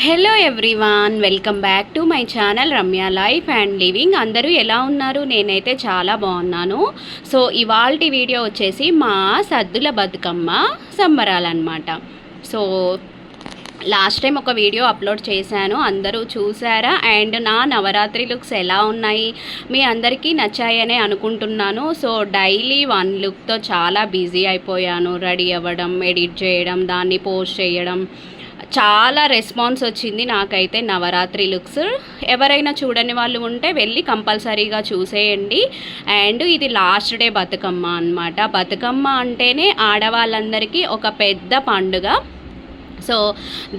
Hello everyone, welcome back to my channel Ramya life and living. అందరూ ఎలా ఉన్నారు? నేనైతే చాలా బాగున్నాను. సో ఇవాల్టి వీడియో వచ్చేసి మా సద్దుల బతుకమ్మ సంబరాలన్నమాట. సో లాస్ట్ టైం ఒక వీడియో అప్లోడ్ చేశాను, అందరూ చూసారా? అండ్ నా నవరాత్రి లుక్స్ ఎలా ఉన్నాయి, మీ అందరికీ నచ్చాయనే అనుకుంటున్నాను. సో డైలీ వన్ లుక్తో చాలా బిజీ అయిపోయాను. రెడీ అవ్వడం, ఎడిట్ చేయడం, దాన్ని పోస్ట్ చేయడం, చాలా రెస్పాన్స్ వచ్చింది నాకైతే నవరాత్రి లుక్స్. ఎవరైనా చూడని వాళ్ళు ఉంటే వెళ్ళి కంపల్సరీగా చూసేయండి. అండ్ ఇది లాస్ట్ డే బతుకమ్మ అన్నమాట. బతుకమ్మ అంటేనే ఆడవాళ్ళందరికీ ఒక పెద్ద పండుగ. సో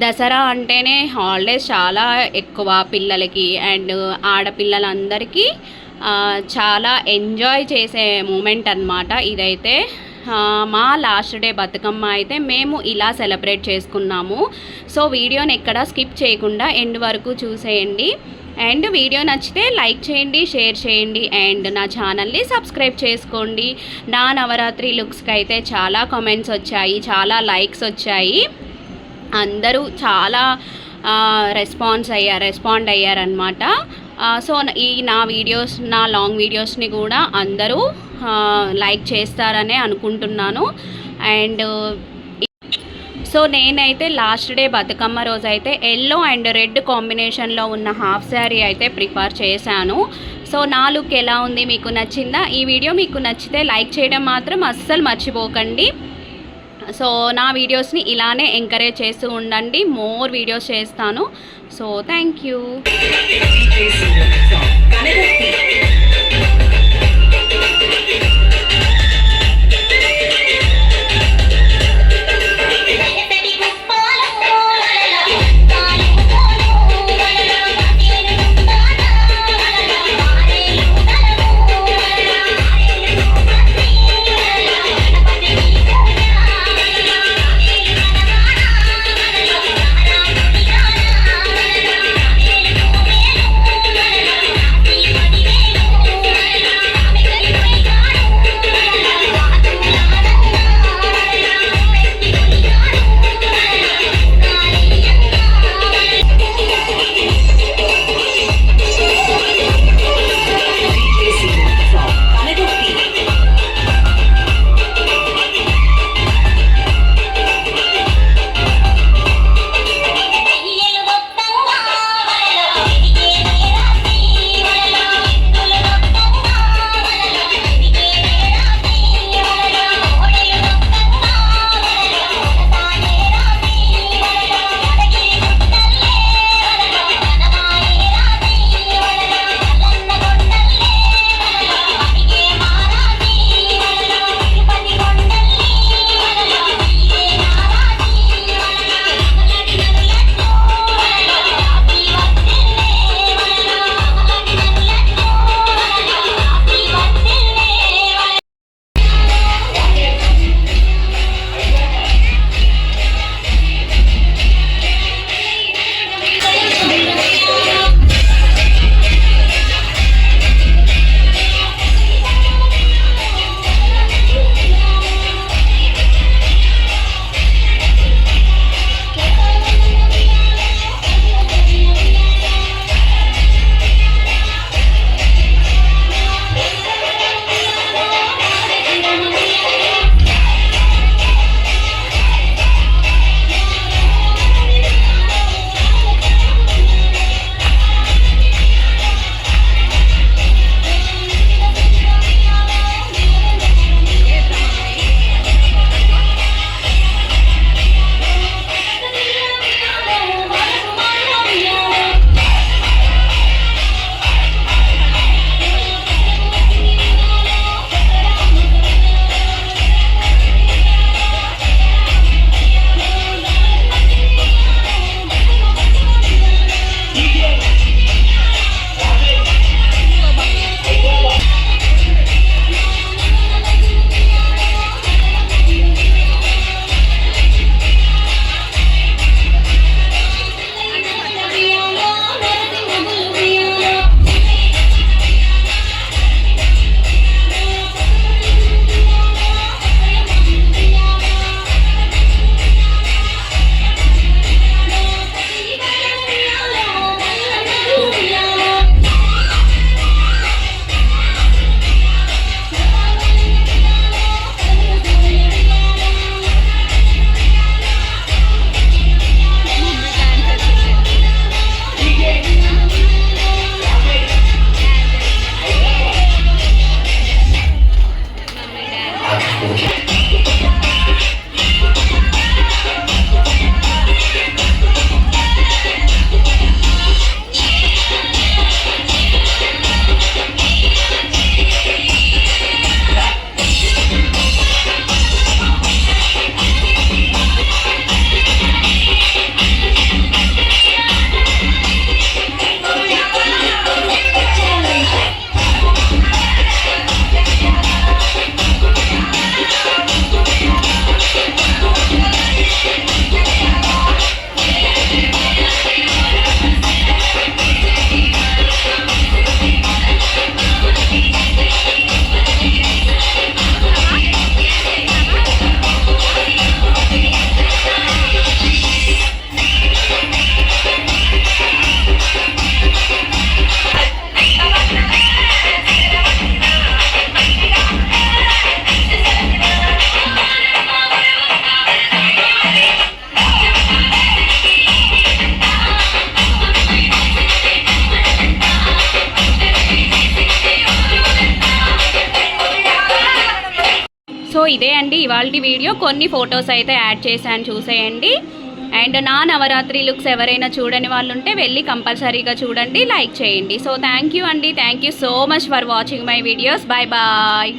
దసరా అంటేనే హాలిడేస్ చాలా ఎక్కువ పిల్లలకి అండ్ ఆడపిల్లలందరికీ చాలా ఎంజాయ్ చేసే మూమెంట్ అన్నమాట ఇదైతే. మా లాస్ట్ డే బతుకమ్మ అయితే మేము ఇలా సెలబ్రేట్ చేసుకున్నాము. సో వీడియోని ఎక్కడ స్కిప్ చేయకుండా ఎండ్ వరకు చూసేయండి. అండ్ వీడియో నచ్చితే లైక్ చేయండి, షేర్ చేయండి అండ్ నా ఛానల్ని సబ్స్క్రైబ్ చేసుకోండి. నా నవరాత్రి లుక్స్కి అయితే చాలా కామెంట్స్ వచ్చాయి, చాలా లైక్స్ వచ్చాయి. అందరూ చాలా రెస్పాండ్ అయ్యారనమాట. సో ఈ నా లాంగ్ వీడియోస్ని కూడా అందరూ లైక్ చేస్తారనే అనుకుంటున్నాను. అండ్ సో నేనైతే లాస్ట్ డే బతుకమ్మ రోజు అయితే ఎల్లో అండ్ రెడ్ కాంబినేషన్లో ఉన్న హాఫ్ శారీ అయితే ప్రిఫర్ చేశాను. సో నా లుక్ ఎలా ఉంది, మీకు నచ్చిందా? ఈ వీడియో మీకు నచ్చితే లైక్ చేయడం మాత్రం అస్సలు మర్చిపోకండి. సో నా వీడియోస్ని ఇలానే ఎంకరేజ్ చేస్తూ ఉండండి, మోర్ వీడియోస్ చేస్తాను. So thank you. ఇదే అండి ఇవాల్టి వీడియో. కొన్ని ఫొటోస్ అయితే యాడ్ చేశాను, చూసేయండి. అండ్ నా నవరాత్రి లుక్స్ ఎవరైనా చూడని వాళ్ళు ఉంటే వెళ్ళి కంపల్సరీగా చూడండి, లైక్ చేయండి. సో థ్యాంక్ యూ అండి, thank you so much for watching my videos. Bye bye.